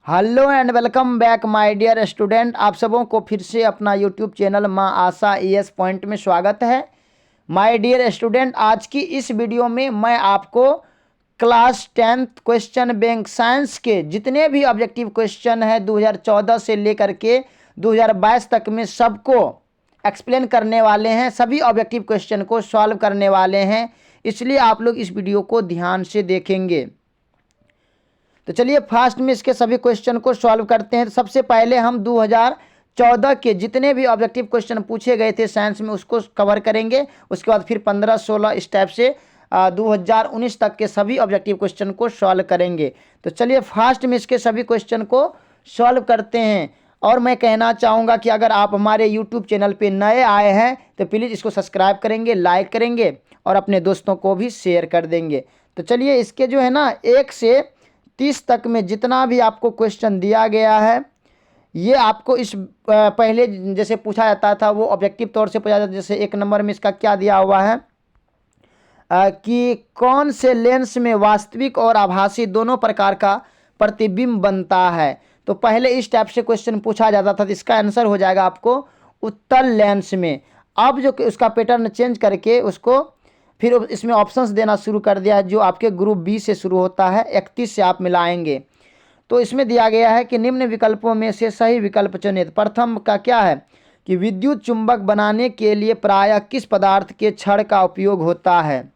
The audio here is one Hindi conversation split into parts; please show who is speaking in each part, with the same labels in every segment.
Speaker 1: Hello and welcome back my dear student. आप सबों को फिर से अपना यूट्यूब चैनल माँ आशा ES पॉइंट में स्वागत है। माय डियर स्टूडेंट, आज की इस वीडियो में मैं आपको class 10th question bank science के जितने भी ऑब्जेक्टिव क्वेश्चन हैं 2014 से लेकर के 2022 तक में सबको एक्सप्लेन करने वाले हैं। सभी ऑब्जेक्टिव क्वेश्चन को सॉल्व करने वाले हैं, इसलिए आप लोग इस वीडियो को ध्यान से देखेंगे। तो चलिए फास्ट में इसके सभी क्वेश्चन को सॉल्व करते हैं। तो सबसे पहले हम 2014 के जितने भी ऑब्जेक्टिव क्वेश्चन पूछे गए थे साइंस में उसको कवर करेंगे। उसके बाद फिर 15-16 इस टाइप से 2019 तक के सभी ऑब्जेक्टिव क्वेश्चन को सॉल्व करेंगे। तो चलिए फास्ट में इसके सभी क्वेश्चन को सॉल्व करते हैं। और मैं कहना चाहूँगा कि अगर आप हमारे यूट्यूब चैनल पे नए आए हैं तो प्लीज़ इसको सब्सक्राइब करेंगे, लाइक करेंगे और अपने दोस्तों को भी शेयर कर देंगे। तो चलिए इसके जो है ना 1 से 30 तक में जितना भी आपको क्वेश्चन दिया गया है ये आपको इस पहले जैसे पूछा जाता था वो ऑब्जेक्टिव तौर से पूछा जाता है। जैसे 1 नंबर में इसका क्या दिया हुआ है कि कौन से लेंस में वास्तविक और आभासी दोनों प्रकार का प्रतिबिंब बनता है। तो पहले इस टाइप से क्वेश्चन पूछा जाता था, तो इसका आंसर हो जाएगा आपको उत्तल लेंस में। अब जो उसका पैटर्न चेंज करके उसको फिर इसमें ऑप्शंस देना शुरू कर दिया है जो आपके ग्रुप बी से शुरू होता है, 31 से आप मिलाएंगे। तो इसमें दिया गया है कि निम्न विकल्पों में से सही विकल्प चुनित। प्रथम का क्या है कि विद्युत चुंबक बनाने के लिए प्रायः किस पदार्थ के छड़ का उपयोग होता है।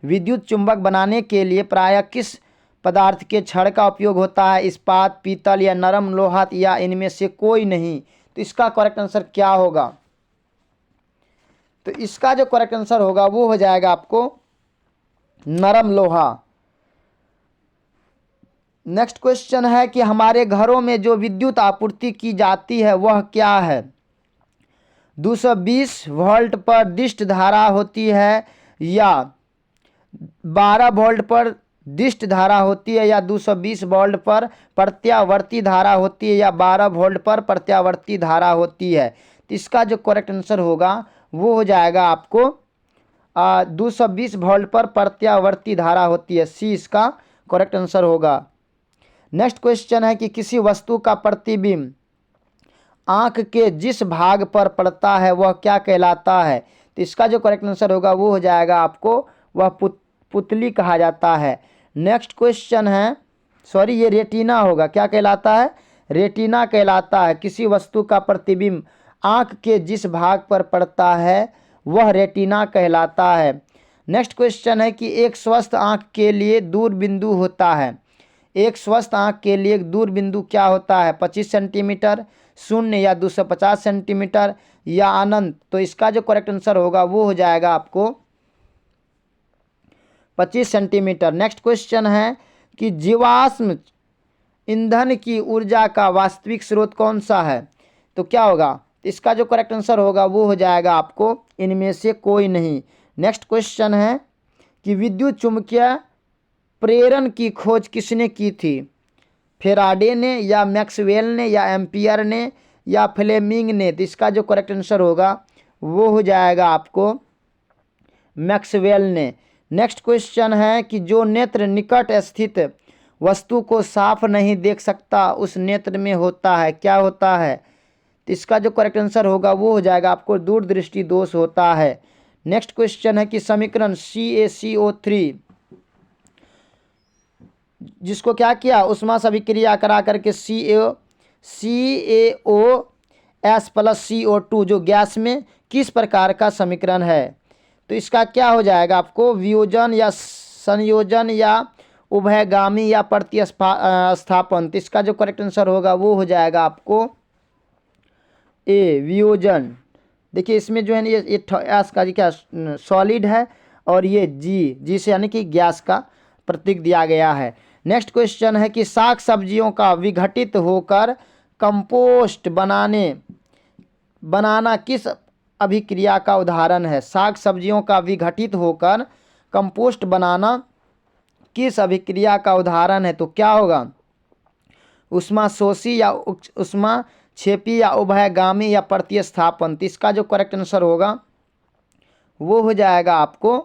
Speaker 1: विद्युत चुंबक बनाने के लिए प्रायः किस पदार्थ के छड़ का उपयोग होता है। इस्पात, पीतल या नरम लोहा या इनमें से कोई नहीं। तो इसका करेक्ट आंसर क्या होगा? तो इसका जो करेक्ट आंसर होगा वो हो जाएगा आपको नरम लोहा। नेक्स्ट क्वेश्चन है कि हमारे घरों में जो विद्युत आपूर्ति की जाती है वह क्या है। 220 वोल्ट पर दिष्ट धारा होती है या 12 वोल्ट पर दिष्ट धारा होती है या 220 वोल्ट पर प्रत्यावर्ती धारा होती है या 12 वोल्ट पर प्रत्यावर्ती धारा होती है। तो इसका जो करेक्ट आंसर होगा वो हो जाएगा आपको 220 वोल्ट पर प्रत्यावर्ती धारा होती है। सी इसका करेक्ट आंसर होगा। नेक्स्ट क्वेश्चन है कि किसी वस्तु का प्रतिबिंब आंख के जिस भाग पर पड़ता है वह क्या कहलाता है। तो इसका जो करेक्ट आंसर होगा वो हो जाएगा आपको वह पुतली कहा जाता है। नेक्स्ट क्वेश्चन है, सॉरी ये रेटिना होगा, क्या कहलाता है? रेटिना कहलाता है। किसी वस्तु का प्रतिबिंब आंख के जिस भाग पर पड़ता है वह रेटिना कहलाता है। नेक्स्ट क्वेश्चन है कि एक स्वस्थ आंख के लिए दूर बिंदु होता है। एक स्वस्थ आंख के लिए दूर बिंदु क्या होता है? 25 सेंटीमीटर, शून्य या 250 सेंटीमीटर या अनंत। तो इसका जो करेक्ट आंसर होगा वो हो जाएगा आपको 25 सेंटीमीटर। नेक्स्ट क्वेश्चन है कि जीवाश्म ईंधन की ऊर्जा का वास्तविक स्रोत कौन सा है। तो क्या होगा? इसका जो करेक्ट आंसर होगा वो हो जाएगा आपको इनमें से कोई नहीं। नेक्स्ट क्वेश्चन है कि विद्युत चुम्बकीय प्रेरण की खोज किसने की थी। फेराडे ने या मैक्सवेल ने या एम्पियर ने या फ्लेमिंग ने। तो इसका जो करेक्ट आंसर होगा वो हो जाएगा आपको मैक्सवेल ने। नेक्स्ट क्वेश्चन है कि जो नेत्र निकट स्थित वस्तु को साफ नहीं देख सकता उस नेत्र में होता है, क्या होता है? तो इसका जो करेक्ट आंसर होगा वो हो जाएगा आपको दूरदृष्टि दोष होता है। नेक्स्ट क्वेश्चन है कि समीकरण CaCO3 जिसको क्या किया उष्मा अभिक्रिया करा करके CaOS+CO2 जो गैस में किस प्रकार का समीकरण है। तो इसका क्या हो जाएगा आपको वियोजन या संयोजन या उभयगामी या प्रतिस्थापन। तो इसका जो करेक्ट आंसर होगा वो हो जाएगा आपको ए वियोजन। देखिए इसमें जो है ये एस का क्या सॉलिड है और ये जी से यानी कि गैस का प्रतीक दिया गया है। नेक्स्ट क्वेश्चन है कि साग सब्जियों का विघटित होकर कंपोस्ट बनाना किस अभिक्रिया का उदाहरण है। साग सब्जियों का विघटित होकर कंपोस्ट बनाना किस अभिक्रिया का उदाहरण है। तो क्या होगा? ऊष्माशोषी या ऊष्मा छेपी या उभयगामी या प्रतिस्थापन। तो इसका जो करेक्ट आंसर होगा वो हो जाएगा आपको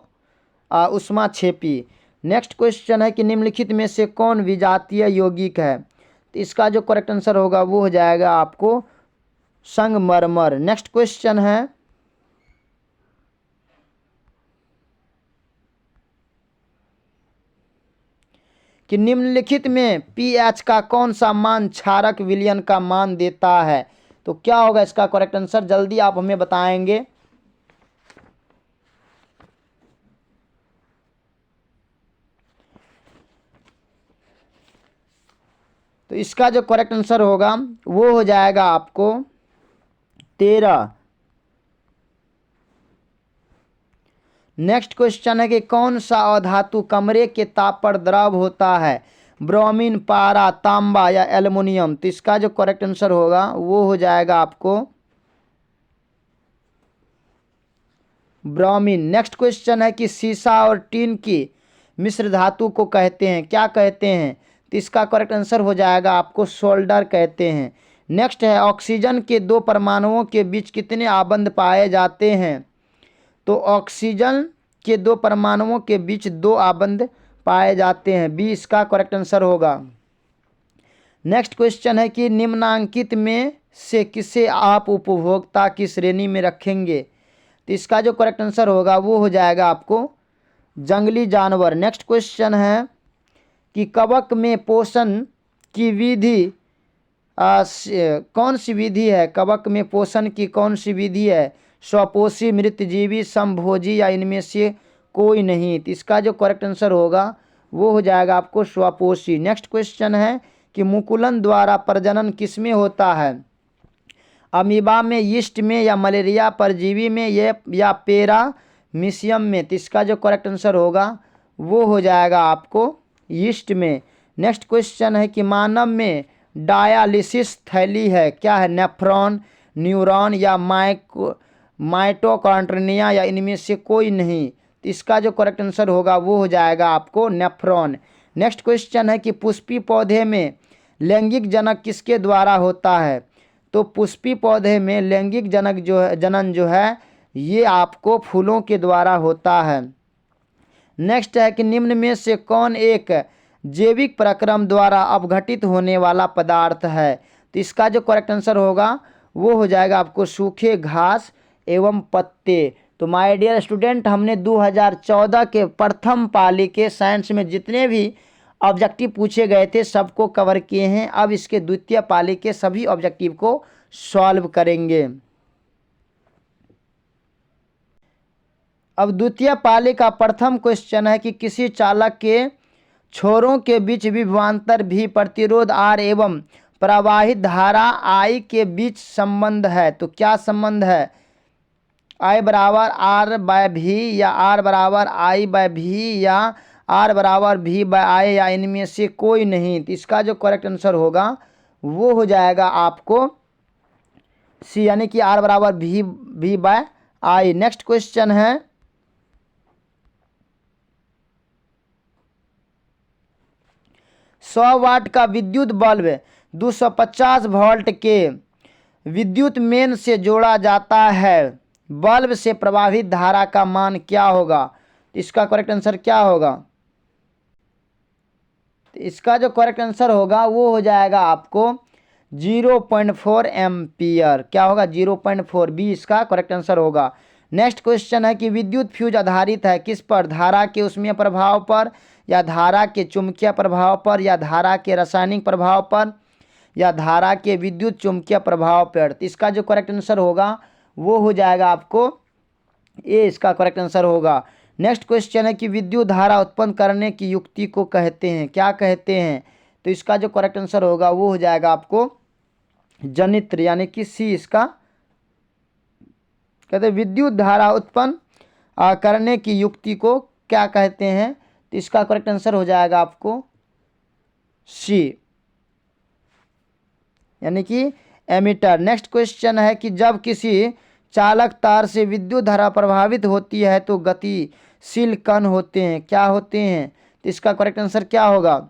Speaker 1: ऊष्मा छेपी। नेक्स्ट क्वेश्चन है कि निम्नलिखित में से कौन विजातीय यौगिक है। तो इसका जो करेक्ट आंसर होगा वो हो जाएगा आपको संगमरमर। नेक्स्ट क्वेश्चन है कि निम्नलिखित में pH का कौन सा मान क्षारक विलयन का मान देता है। तो क्या होगा इसका करेक्ट आंसर, जल्दी आप हमें बताएंगे। तो इसका जो करेक्ट आंसर होगा वो हो जाएगा आपको 13। नेक्स्ट क्वेश्चन है कि कौन सा अधातु कमरे के ताप पर द्रव होता है, ब्रोमीन, पारा, तांबा या एल्युमिनियम। तो इसका जो करेक्ट आंसर होगा वो हो जाएगा आपको ब्रोमीन। नेक्स्ट क्वेश्चन है कि सीसा और टीन की मिश्र धातु को कहते हैं, क्या कहते हैं। तो इसका करेक्ट आंसर हो जाएगा आपको सोल्डर कहते हैं। नेक्स्ट है ऑक्सीजन के दो परमाणुओं के बीच कितने आबंध पाए जाते हैं। तो ऑक्सीजन के दो परमाणुओं के बीच 2 आबंध पाए जाते हैं, बी इसका करेक्ट आंसर होगा। नेक्स्ट क्वेश्चन है कि निम्नांकित में से किसे आप उपभोक्ता की श्रेणी में रखेंगे। तो इसका जो करेक्ट आंसर होगा वो हो जाएगा आपको जंगली जानवर। नेक्स्ट क्वेश्चन है कि कवक में पोषण की विधि कौन सी विधि है, कवक में पोषण की कौन सी विधि है, स्वपोषी, मृतजीवी, समभोजी या इनमें से कोई नहीं। तो इसका जो करेक्ट आंसर होगा वो हो जाएगा आपको स्वपोषी। नेक्स्ट क्वेश्चन है कि मुकुलन द्वारा प्रजनन किसमें होता है, अमीबा में, यीस्ट में या मलेरिया परजीवी में या पैरामीशियम में। तो इसका जो करेक्ट आंसर होगा वो हो जाएगा आपको यीस्ट में। नेक्स्ट क्वेश्चन है कि मानव में डायालिसिस थैली है, क्या है, नेफ्रॉन, न्यूरॉन या माइटोकॉन्ड्रिया या इनमें से कोई नहीं। तो इसका जो करेक्ट आंसर होगा वो हो जाएगा आपको नेफ्रॉन। नेक्स्ट क्वेश्चन है कि पुष्पी पौधे में लैंगिक जनक किसके द्वारा होता है। तो पुष्पी पौधे में लैंगिक जनन जो है ये आपको फूलों के द्वारा होता है। नेक्स्ट है कि निम्न में से कौन एक जैविक प्रक्रम द्वारा अपघटित होने वाला पदार्थ है। तो इसका जो करेक्ट आंसर होगा वो हो जाएगा आपको सूखे घास एवं पत्ते। तो माय डियर स्टूडेंट, हमने 2014 के प्रथम पाली के साइंस में जितने भी ऑब्जेक्टिव पूछे गए थे सबको कवर किए हैं। अब इसके द्वितीय पाली के सभी ऑब्जेक्टिव को सॉल्व करेंगे। अब द्वितीय पाली का प्रथम क्वेश्चन है कि किसी चालक के छोरों के बीच विभवांतर भी प्रतिरोध R एवं प्रवाहित धारा I के बीच संबंध है। तो क्या संबंध है, I बराबर R/V या R बराबर I/V या R बराबर V/I या इनमें से कोई नहीं। तो इसका जो करेक्ट आंसर होगा वो हो जाएगा आपको सी, यानी कि R बराबर V/I। नेक्स्ट क्वेश्चन है 100 वाट का विद्युत बल्ब 250 वोल्ट के विद्युत मेन से जोड़ा जाता है, बल्ब से प्रवाहित धारा का मान क्या होगा। तो इसका करेक्ट आंसर क्या होगा, तो इसका जो करेक्ट आंसर होगा वो हो जाएगा आपको 0.4 एम्पियर। क्या होगा, 0.4, बी इसका करेक्ट आंसर होगा। नेक्स्ट क्वेश्चन है कि विद्युत फ्यूज आधारित है किस पर, धारा के ऊष्मीय प्रभाव पर या धारा के चुंबकीय प्रभाव पर या धारा के रासायनिक प्रभाव पर या धारा के विद्युत चुंबकीय प्रभाव पर। तो इसका जो करेक्ट आंसर होगा वो हो जाएगा आपको ए, इसका करेक्ट आंसर होगा। नेक्स्ट क्वेश्चन है कि विद्युत धारा उत्पन्न करने की युक्ति को कहते हैं, क्या कहते हैं। तो इसका जो करेक्ट आंसर होगा वो हो जाएगा आपको जनित्र, यानी कि सी इसका कहते हैं विद्युत धारा उत्पन्न करने की युक्ति को क्या कहते हैं। तो इसका करेक्ट आंसर हो जाएगा आपको सी, यानी कि एमीटर। नेक्स्ट क्वेश्चन है कि जब किसी चालक तार से विद्युत धारा प्रभावित होती है तो गतिशील कण होते हैं, क्या होते हैं। तो इसका करेक्ट आंसर क्या होगा,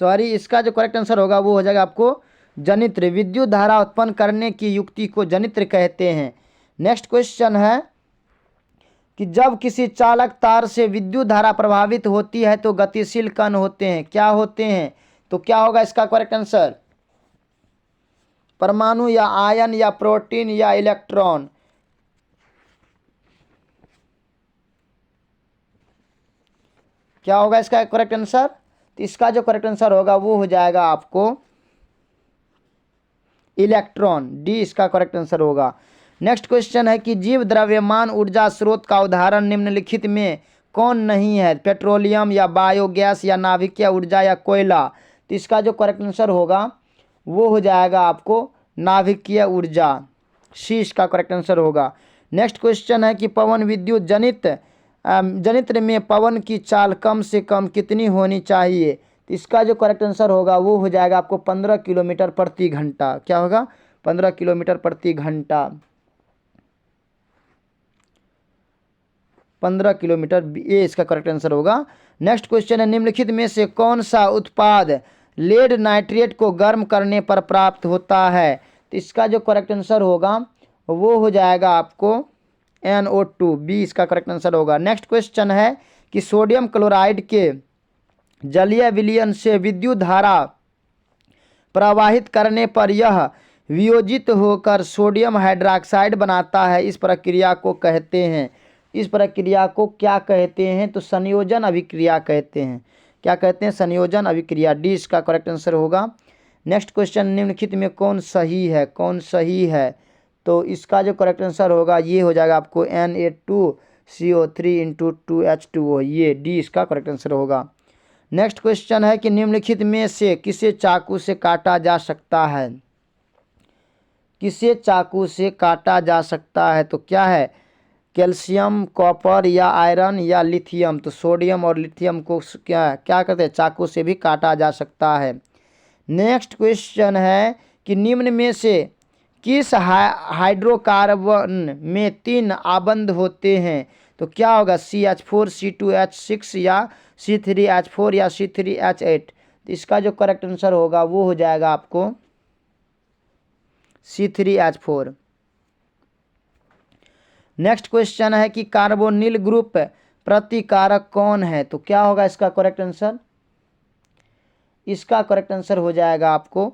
Speaker 1: सॉरी, इसका जो करेक्ट आंसर होगा वो हो जाएगा आपको जनित्र। विद्युत धारा उत्पन्न करने की युक्ति को जनित्र कहते हैं। नेक्स्ट क्वेश्चन है कि जब किसी चालक तार से विद्युत धारा प्रभावित होती है तो गतिशील कण होते हैं। क्या होते हैं? तो क्या होगा इसका करेक्ट आंसर? परमाणु या आयन या प्रोटीन या इलेक्ट्रॉन। क्या होगा इसका करेक्ट आंसर? तो इसका जो करेक्ट आंसर होगा वो हो जाएगा आपको इलेक्ट्रॉन। डी इसका करेक्ट आंसर होगा। नेक्स्ट क्वेश्चन है कि जीव द्रव्यमान ऊर्जा स्रोत का उदाहरण निम्नलिखित में कौन नहीं है? पेट्रोलियम या बायोगैस या नाभिकीय ऊर्जा या कोयला। तो इसका जो करेक्ट आंसर होगा वो हो जाएगा आपको नाभिकीय ऊर्जा। सी इसका करेक्ट आंसर होगा। नेक्स्ट क्वेश्चन है कि पवन विद्युत जनित्र में पवन की चाल कम से कम कितनी होनी चाहिए? तो इसका जो करेक्ट आंसर होगा वो हो जाएगा आपको 15 किलोमीटर प्रति घंटा। क्या होगा? 15 किलोमीटर प्रति घंटा। 15 किलोमीटर, ये इसका करेक्ट आंसर होगा। नेक्स्ट क्वेश्चन है निम्नलिखित में से कौन सा उत्पाद लेड नाइट्रेट को गर्म करने पर प्राप्त होता है? तो इसका जो करेक्ट आंसर होगा वो हो जाएगा आपको NO2। बी इसका करेक्ट आंसर होगा। नेक्स्ट क्वेश्चन है कि सोडियम क्लोराइड के जलीय विलयन से विद्युत धारा प्रवाहित करने पर यह वियोजित होकर सोडियम हाइड्रॉक्साइड बनाता है। इस प्रक्रिया को कहते हैं, इस प्रक्रिया को क्या कहते हैं? तो संयोजन अभिक्रिया कहते हैं। क्या कहते हैं? संयोजन अभिक्रिया। डी इसका करेक्ट आंसर होगा। नेक्स्ट क्वेश्चन निम्नलिखित में कौन सही है? कौन सही है? तो इसका जो करेक्ट आंसर होगा ये हो जाएगा आपको Na2CO3 × 2H2O। ये डी इसका करेक्ट आंसर होगा। नेक्स्ट क्वेश्चन है कि निम्नलिखित में से किसे चाकू से काटा जा सकता है? किसे चाकू से काटा जा सकता है? तो क्या है? कैल्शियम, कॉपर या आयरन या लिथियम। तो सोडियम और लिथियम को क्या कहते हैं? चाकू से भी काटा जा सकता है। नेक्स्ट क्वेश्चन है कि निम्न में से किस हाइड्रोकार्बन में 3 आबंध होते हैं? तो क्या होगा? CH4, C2H6 या C3H4 या C3H8। तो इसका जो करेक्ट आंसर होगा वो हो जाएगा आपको C3H4। नेक्स्ट क्वेश्चन है कि कार्बोनिल ग्रुप प्रतिकारक कौन है? तो क्या होगा इसका करेक्ट आंसर? इसका करेक्ट आंसर हो जाएगा आपको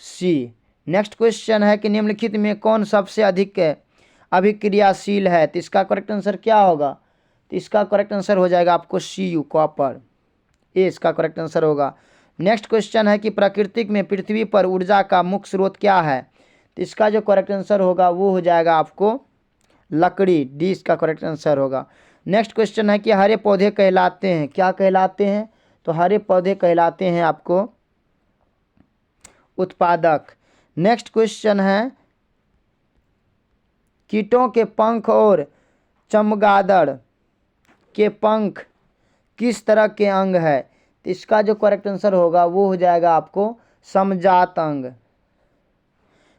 Speaker 1: सी। नेक्स्ट क्वेश्चन है कि निम्नलिखित में कौन सबसे अधिक अभिक्रियाशील है? तो इसका करेक्ट आंसर क्या होगा? तो इसका करेक्ट आंसर हो जाएगा आपको Cu, कॉपर। ए इसका करेक्ट आंसर होगा। नेक्स्ट क्वेश्चन है कि प्रकृति में पृथ्वी पर ऊर्जा का मुख्य स्रोत क्या है? तो इसका जो करेक्ट आंसर होगा वो हो जाएगा आपको लकड़ी। डी इसका करेक्ट आंसर होगा। नेक्स्ट क्वेश्चन है कि हरे पौधे कहलाते हैं, क्या कहलाते हैं? तो हरे पौधे कहलाते हैं आपको उत्पादक। नेक्स्ट क्वेश्चन है कीटों के पंख और चमगादड़ के पंख किस तरह के अंग है? तो इसका जो करेक्ट आंसर होगा वो हो जाएगा आपको समजात अंग।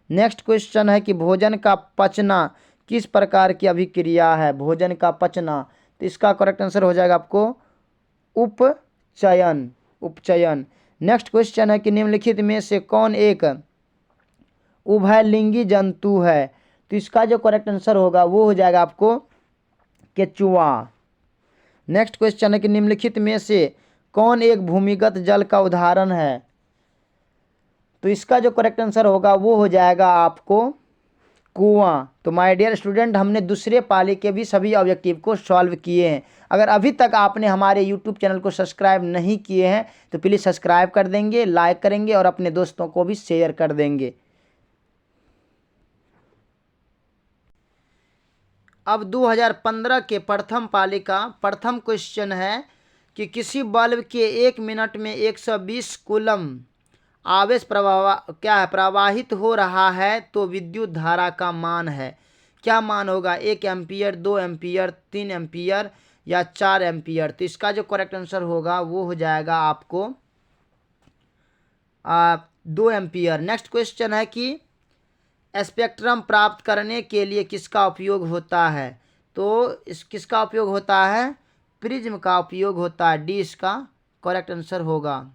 Speaker 1: नेक्स्ट क्वेश्चन है कि भोजन का पचना किस प्रकार की अभिक्रिया है? भोजन का पचना। तो इसका करेक्ट आंसर हो जाएगा आपको उपचयन। नेक्स्ट क्वेश्चन है कि निम्नलिखित में से कौन एक उभयलिंगी जंतु है? तो इसका जो करेक्ट आंसर होगा वो हो जाएगा आपको केचुआ। नेक्स्ट क्वेश्चन है कि निम्नलिखित में से कौन एक भूमिगत जल का उदाहरण है? तो इसका जो करेक्ट आंसर होगा वो हो जाएगा आपको कुआं। तो माय डियर स्टूडेंट, हमने दूसरे पाली के भी सभी ऑब्जेक्टिव को सॉल्व किए हैं। अगर अभी तक आपने हमारे यूट्यूब चैनल को सब्सक्राइब नहीं किए हैं तो प्लीज़ सब्सक्राइब कर देंगे, लाइक करेंगे और अपने दोस्तों को भी शेयर कर देंगे। अब 2015 के प्रथम पाली का प्रथम क्वेश्चन है कि किसी बल्ब के 1 मिनट में 120 कूलम आवेश प्रवाहित हो रहा है तो विद्युत धारा का मान है। क्या मान होगा? 1 एम्पियर, 2 एम्पियर, 3 एम्पियर या 4 एम्पियर। तो इसका जो करेक्ट आंसर होगा वो हो जाएगा आपको 2 एम्पियर। नेक्स्ट क्वेश्चन है कि स्पेक्ट्रम प्राप्त करने के लिए किसका उपयोग होता है? तो किसका उपयोग होता है? प्रिज्म का उपयोग होता है। डी इसका करेक्ट आंसर होगा।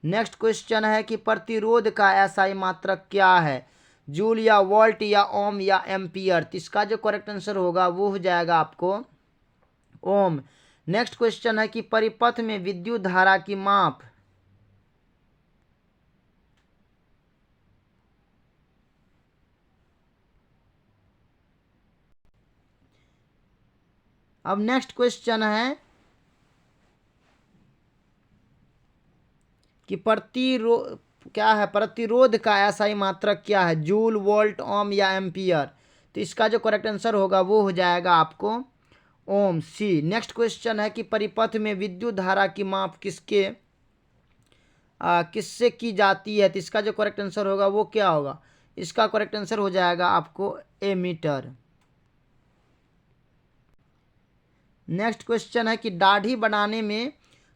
Speaker 1: नेक्स्ट क्वेश्चन है कि प्रतिरोध का SI मात्रक क्या है? जूल या वोल्ट या ओम या एम्पियर। तो इसका जो करेक्ट आंसर होगा वो हो जाएगा आपको ओम। नेक्स्ट क्वेश्चन है कि परिपथ में विद्युत धारा की माप। अब नेक्स्ट क्वेश्चन है कि प्रतिरोध का एसआई मात्रक क्या है, जूल, वोल्ट, ओम या एम्पियर। तो इसका जो करेक्ट आंसर होगा वो हो जाएगा आपको ओम, सी। नेक्स्ट क्वेश्चन है कि परिपथ में विद्युत धारा की माप किससे की जाती है। तो इसका जो करेक्ट आंसर होगा वो क्या होगा, इसका करेक्ट आंसर हो जाएगा आपको एमीटर। नेक्स्ट क्वेश्चन है कि दाढ़ी बनाने में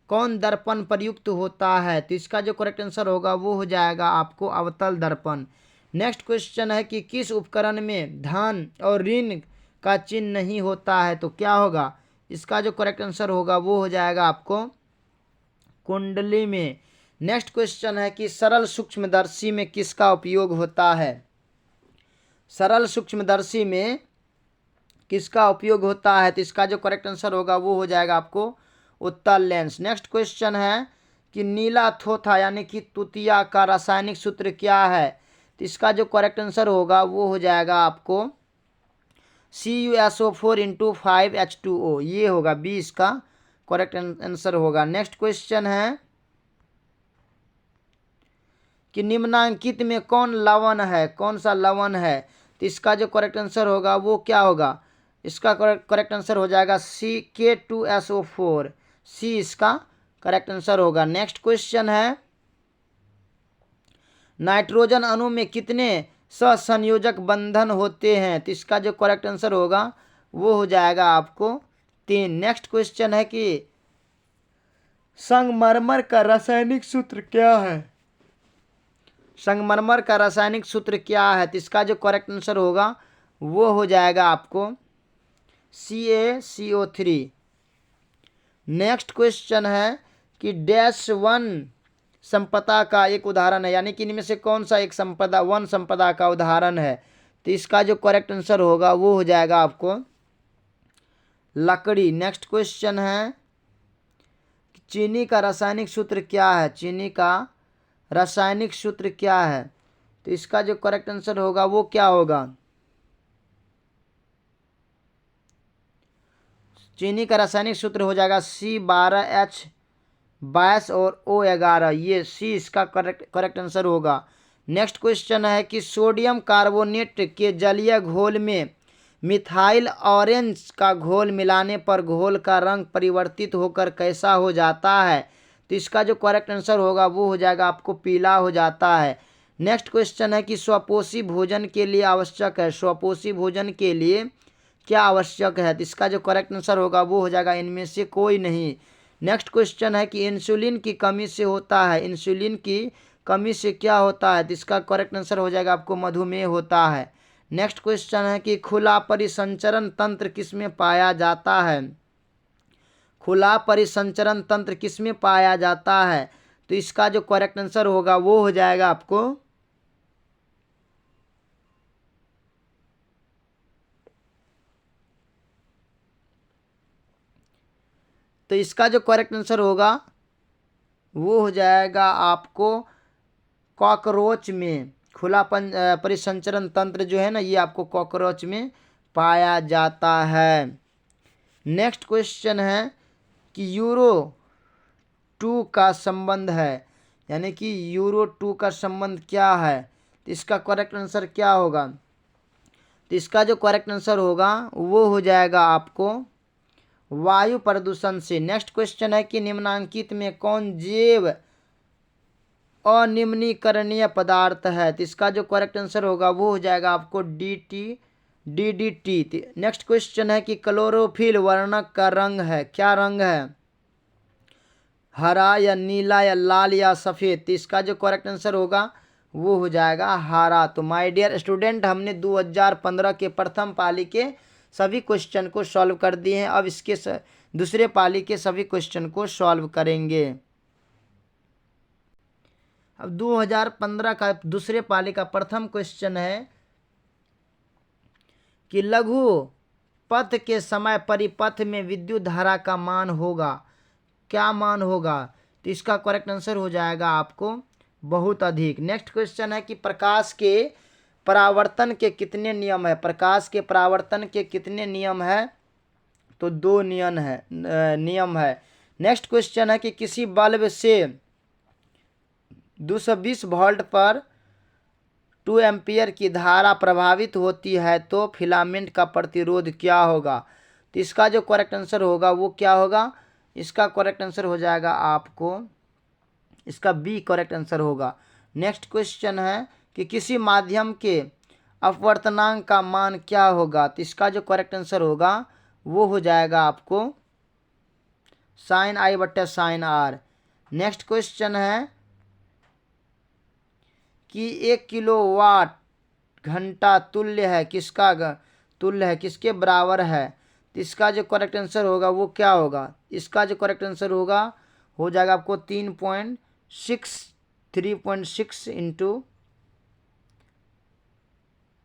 Speaker 1: कौन दर्पण प्रयुक्त होता है। तो इसका जो करेक्ट आंसर होगा वो हो जाएगा आपको अवतल दर्पण। नेक्स्ट क्वेश्चन है कि किस उपकरण में धन और ऋण का चिन्ह नहीं होता है। तो क्या होगा, इसका जो करेक्ट आंसर होगा वो हो जाएगा आपको कुंडली में। नेक्स्ट क्वेश्चन है कि सरल सूक्ष्मदर्शी में किसका उपयोग होता है। सरल सूक्ष्मदर्शी में किसका उपयोग होता है। तो इसका जो करेक्ट आंसर होगा वो हो जाएगा आपको उत्तल लेंस। नेक्स्ट क्वेश्चन है कि नीला थोथा यानी कि तुतिया का रासायनिक सूत्र क्या है। तो इसका जो करेक्ट आंसर होगा वो हो जाएगा आपको CuSO4 × 5H2O, ये होगा बी, इसका करेक्ट आंसर होगा। नेक्स्ट क्वेश्चन है कि निम्नांकित में कौन लवण है, कौन सा लवण है। तो इसका जो करेक्ट आंसर होगा वो क्या होगा, इसका करेक्ट आंसर हो जाएगा K2SO4, सी इसका करेक्ट आंसर होगा। नेक्स्ट क्वेश्चन है नाइट्रोजन अणु में कितने सहसंयोजक बंधन होते हैं। तो इसका जो करेक्ट आंसर होगा वो हो जाएगा आपको 3। नेक्स्ट क्वेश्चन है कि संगमरमर का रासायनिक सूत्र क्या है। संगमरमर का रासायनिक सूत्र क्या है। तो इसका जो करेक्ट आंसर होगा वो हो जाएगा आपको CaCO3। नेक्स्ट क्वेश्चन है कि -1 संपदा का एक उदाहरण है, यानी कि इनमें से कौन सा एक संपदा वन संपदा का उदाहरण है। तो इसका जो करेक्ट आंसर होगा वो हो जाएगा आपको लकड़ी। नेक्स्ट क्वेश्चन है चीनी का रासायनिक सूत्र क्या है। चीनी का रासायनिक सूत्र क्या है। तो इसका जो करेक्ट आंसर होगा वो क्या होगा, चीनी का रासायनिक सूत्र हो जाएगा C12H22 और O11, ये सी इसका करेक्ट आंसर होगा। नेक्स्ट क्वेश्चन है कि सोडियम कार्बोनेट के जलीय घोल में मिथाइल ऑरेंज का घोल मिलाने पर घोल का रंग परिवर्तित होकर कैसा हो जाता है। तो इसका जो करेक्ट आंसर होगा वो हो जाएगा आपको पीला हो जाता है। नेक्स्ट क्वेश्चन है कि स्वपोषी भोजन के लिए आवश्यक है, स्वपोषी भोजन के लिए क्या आवश्यक है। तो इसका जो करेक्ट आंसर होगा वो हो जाएगा इनमें से कोई नहीं। नेक्स्ट क्वेश्चन है कि इंसुलिन की कमी से होता है, इंसुलिन की कमी से क्या होता है। तो इसका करेक्ट आंसर हो जाएगा आपको मधुमेह होता है। नेक्स्ट क्वेश्चन है कि खुला परिसंचरण तंत्र किसमें पाया जाता है। खुला परिसंचरण तंत्र किसमें पाया जाता है। तो इसका जो करेक्ट आंसर होगा वो हो जाएगा आपको तो इसका जो करेक्ट आंसर होगा वो हो जाएगा आपको कॉकरोच में। खुला परिसंचरण तंत्र जो है ना, ये आपको कॉकरोच में पाया जाता है। नेक्स्ट क्वेश्चन है कि यूरो 2 का संबंध है, यानी कि यूरो 2 का संबंध क्या है। तो इसका करेक्ट आंसर क्या होगा। तो इसका जो करेक्ट आंसर होगा वो हो जाएगा आपको वायु प्रदूषण से। नेक्स्ट क्वेश्चन है कि निम्नांकित में कौन जैव अनिम्नीकरणीय पदार्थ है। तो इसका जो करेक्ट आंसर होगा वो हो जाएगा आपको DDT। नेक्स्ट क्वेश्चन है कि क्लोरोफिल वर्णक का रंग है, क्या रंग है, हरा या नीला या लाल या सफ़ेद। तो इसका जो करेक्ट आंसर होगा वो हो जाएगा हरा। तो माय डियर स्टूडेंट, हमने 2015 के प्रथम पाली के सभी क्वेश्चन को सॉल्व कर दिए हैं। अब इसके दूसरे पाली के सभी क्वेश्चन को सॉल्व करेंगे। अब 2015 का दूसरे पाली का प्रथम क्वेश्चन है कि लघु पथ के समय परिपथ में विद्युत धारा का मान होगा, क्या मान होगा? तो इसका करेक्ट आंसर हो जाएगा आपको बहुत अधिक। नेक्स्ट क्वेश्चन है कि प्रकाश के परावर्तन के कितने नियम है? प्रकाश के परावर्तन के कितने नियम है? तो 2 नियम है। नेक्स्ट क्वेश्चन है कि किसी बल्ब से 220 वोल्ट पर 2 एम्पियर की धारा प्रभावित होती है तो फिलामेंट का प्रतिरोध क्या होगा? तो इसका जो करेक्ट आंसर होगा वो क्या होगा? इसका करेक्ट आंसर हो जाएगा आपको, इसका बी करेक्ट आंसर होगा। नेक्स्ट क्वेश्चन है कि किसी माध्यम के अपवर्तनांक का मान क्या होगा? तो इसका जो करेक्ट आंसर होगा वो हो जाएगा आपको sin I बट्टे sin R। नेक्स्ट क्वेश्चन है कि 1 किलोवाट घंटा तुल्य है किसके बराबर है? तो इसका जो करेक्ट आंसर होगा वो क्या होगा? इसका जो करेक्ट आंसर होगा हो जाएगा आपको 3.6 इंटू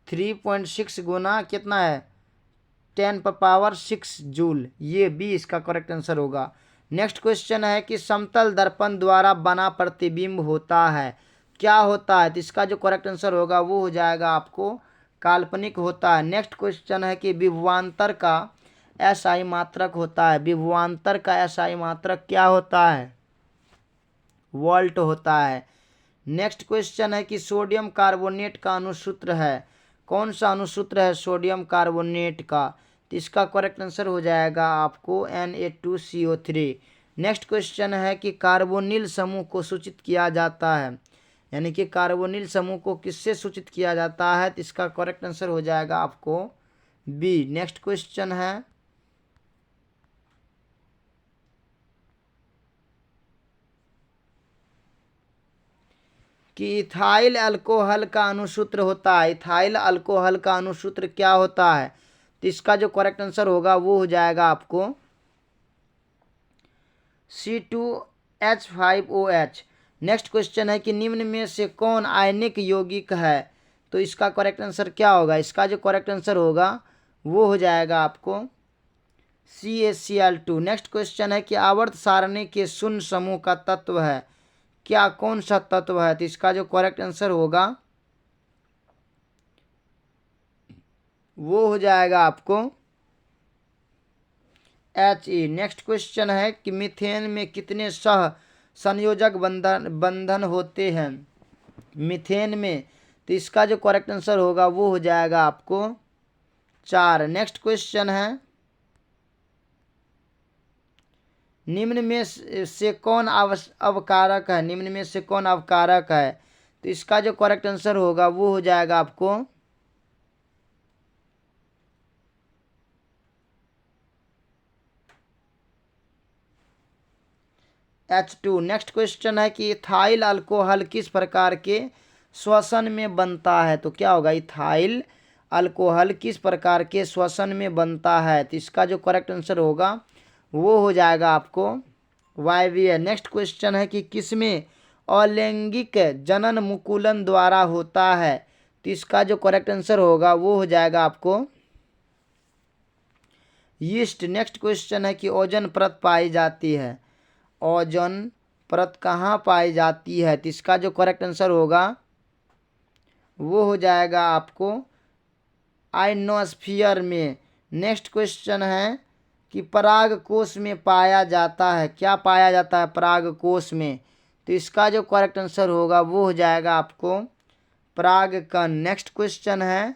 Speaker 1: 3.6 गुना कितना है 10⁻6 जूल, ये भी इसका करेक्ट आंसर होगा। नेक्स्ट क्वेश्चन है कि समतल दर्पण द्वारा बना प्रतिबिंब होता है, क्या होता है? तो इसका जो करेक्ट आंसर होगा वो हो जाएगा आपको काल्पनिक होता है। नेक्स्ट क्वेश्चन है कि विभवांतर का एसआई मात्रक होता है, विभवांतर का एसआई मात्रक क्या होता है? वोल्ट होता है। नेक्स्ट क्वेश्चन है कि सोडियम कार्बोनेट का अणुसूत्र है, कौन सा अणुसूत्र है सोडियम कार्बोनेट का? तो इसका करेक्ट आंसर हो जाएगा आपको Na2CO3। नेक्स्ट क्वेश्चन है कि कार्बोनिल समूह को सूचित किया जाता है, यानी कि कार्बोनिल समूह को किससे सूचित किया जाता है? तो इसका करेक्ट आंसर हो जाएगा आपको बी। नेक्स्ट क्वेश्चन है कि इथाइल अल्कोहल का अणुसूत्र होता है, इथाइल अल्कोहल का अणुसूत्र क्या होता है? तो इसका जो करेक्ट आंसर होगा वो हो जाएगा आपको C2H5OH। नेक्स्ट क्वेश्चन है कि निम्न में से कौन आयनिक यौगिक है? तो इसका करेक्ट आंसर क्या होगा? इसका जो करेक्ट आंसर होगा वो हो जाएगा आपको CaCl2। नेक्स्ट क्वेश्चन है कि आवर्त सारणी के शून्य समूह का तत्व है, क्या कौन सा तत्व है? तो इसका जो करेक्ट आंसर होगा वो हो जाएगा आपको He। नेक्स्ट क्वेश्चन है कि मीथेन में कितने सह संयोजक बंधन होते हैं मीथेन में? तो इसका जो करेक्ट आंसर होगा वो हो जाएगा आपको 4। नेक्स्ट क्वेश्चन है निम्न में से कौन अवकारक है, निम्न में से कौन अवकारक है? तो इसका जो करेक्ट आंसर होगा वो हो जाएगा आपको H2। नेक्स्ट क्वेश्चन है कि इथाइल अल्कोहल किस प्रकार के श्वसन में बनता है? तो क्या होगा? इथाइल अल्कोहल किस प्रकार के श्वसन में बनता है? तो इसका जो करेक्ट आंसर होगा वो हो जाएगा आपको वायवीय। नेक्स्ट क्वेश्चन है कि किसमें अलैंगिक जनन मुकुलन द्वारा होता है? तो इसका जो करेक्ट आंसर होगा वो हो जाएगा आपको यीस्ट। नेक्स्ट क्वेश्चन है कि ओजोन परत पाई जाती है, ओजोन परत कहाँ पाई जाती है? तो इसका जो करेक्ट आंसर होगा वो हो जाएगा आपको आइनोस्फीयर में। नेक्स्ट क्वेश्चन है कि पराग कोश में पाया जाता है, क्या पाया जाता है पराग कोश में? तो इसका जो करेक्ट आंसर होगा वो हो जाएगा आपको परागकण। नेक्स्ट क्वेश्चन है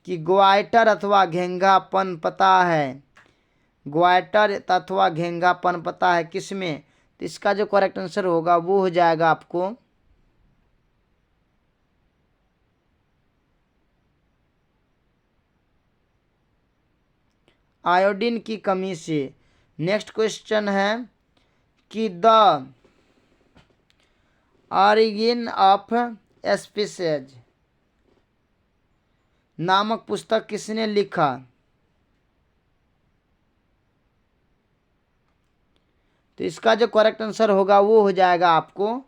Speaker 1: कि ग्वाइटर अथवा घेंघा पनपता है, ग्वाइटर अथवा घेंघा पनपता है किसमें? तो इसका जो करेक्ट आंसर होगा वो हो जाएगा आपको आयोडीन की कमी से। नेक्स्ट क्वेश्चन है कि द ऑरिजिन ऑफ स्पीसीज नामक पुस्तक किसने लिखा? तो इसका जो करेक्ट आंसर होगा वो हो जाएगा आपको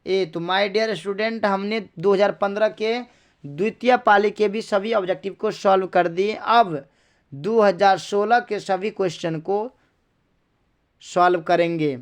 Speaker 1: ए। तो माय डियर स्टूडेंट, हमने 2015 के द्वितीय पाली के भी सभी ऑब्जेक्टिव को सॉल्व कर दिए। अब 2016 के सभी क्वेश्चन को सॉल्व करेंगे।